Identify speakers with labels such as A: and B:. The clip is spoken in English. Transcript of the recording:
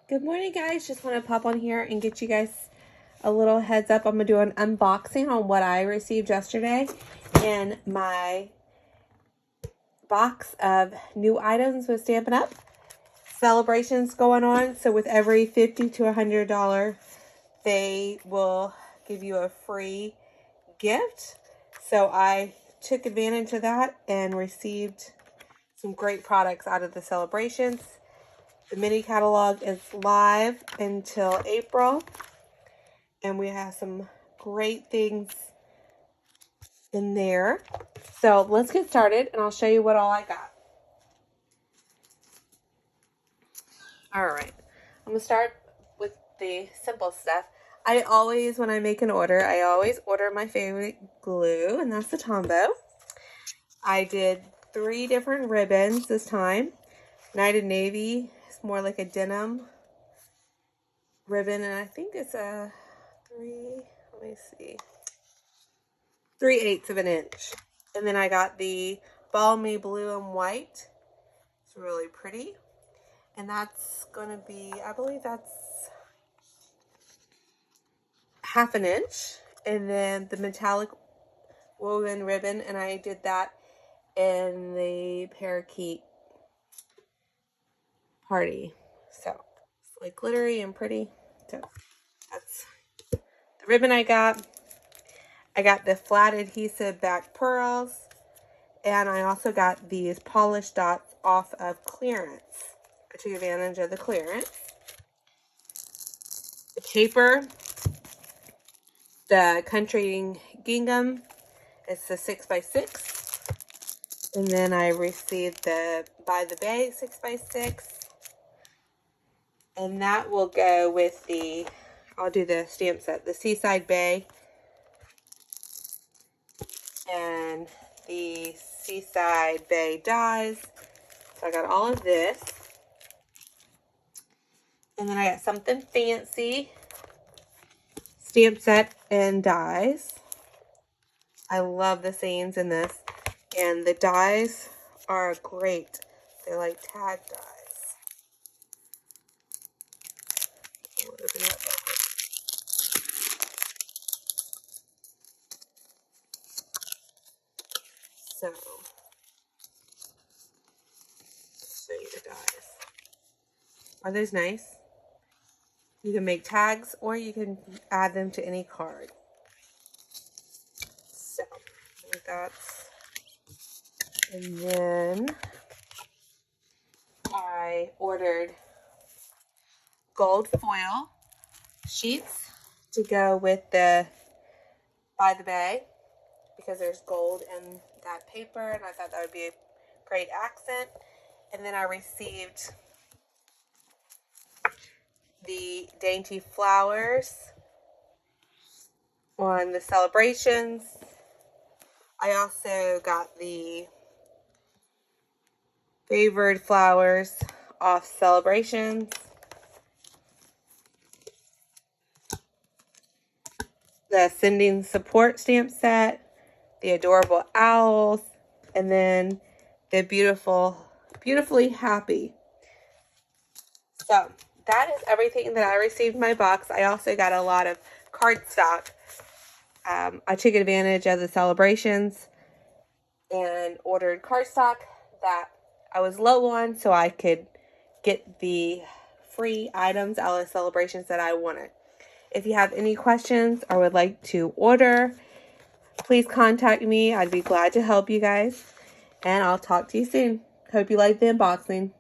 A: Good morning, guys. Just want to pop on here and get you guys a little heads up. I'm going to do an unboxing on what I received yesterday in my box of new items with Stampin' Up. Celebrations going on. So with every $50 to $100, they will give you a free gift. So I took advantage of that and received some great products out of the celebrations. The mini catalog is live until April, and we have some great things in there. So let's get started, and I'll show you what all I got. All right, I'm gonna start with the simple stuff. I always, when I make an order, I always order my favorite glue, and that's the Tombow. I did 3 different ribbons this time. Night and Navy. It's more like a denim ribbon, and I think it's a 3/8 of an inch. And then I got the Balmy Blue and White. It's really pretty. And that's going to be, I believe that's 1/2 inch. And then the metallic woven ribbon, and I did that in the parakeet party. So it's like glittery and pretty. So that's the ribbon I got. I got the flat adhesive back pearls, and I also got these polished dots off of clearance. I took advantage of the clearance. The taper, the country gingham, it's the 6x6. And then I received the By the Bay 6x6. And that will go with the, I'll do the stamp set, the Seaside Bay and the Seaside Bay dies. So I got all of this. And then I got something fancy, stamp set and dies. I love the sayings in this. And the dies are great. They're like tag dies. So, show you the dies. Are those nice? You can make tags or you can add them to any card. So, that's, and then I ordered gold foil sheets to go with the By the Bay because there's gold in that paper, and I thought that would be a great accent. And then I received the dainty flowers on the celebrations. I also got the favored flowers off celebrations. The sending support stamp set, the adorable owls, and then the beautifully happy. So that is everything that I received in my box. I also got a lot of cardstock. I took advantage of the celebrations and ordered cardstock that I was low on so I could get the free items out of the celebrations that I wanted. If you have any questions or would like to order, please contact me. I'd be glad to help you guys. And I'll talk to you soon. Hope you like the unboxing.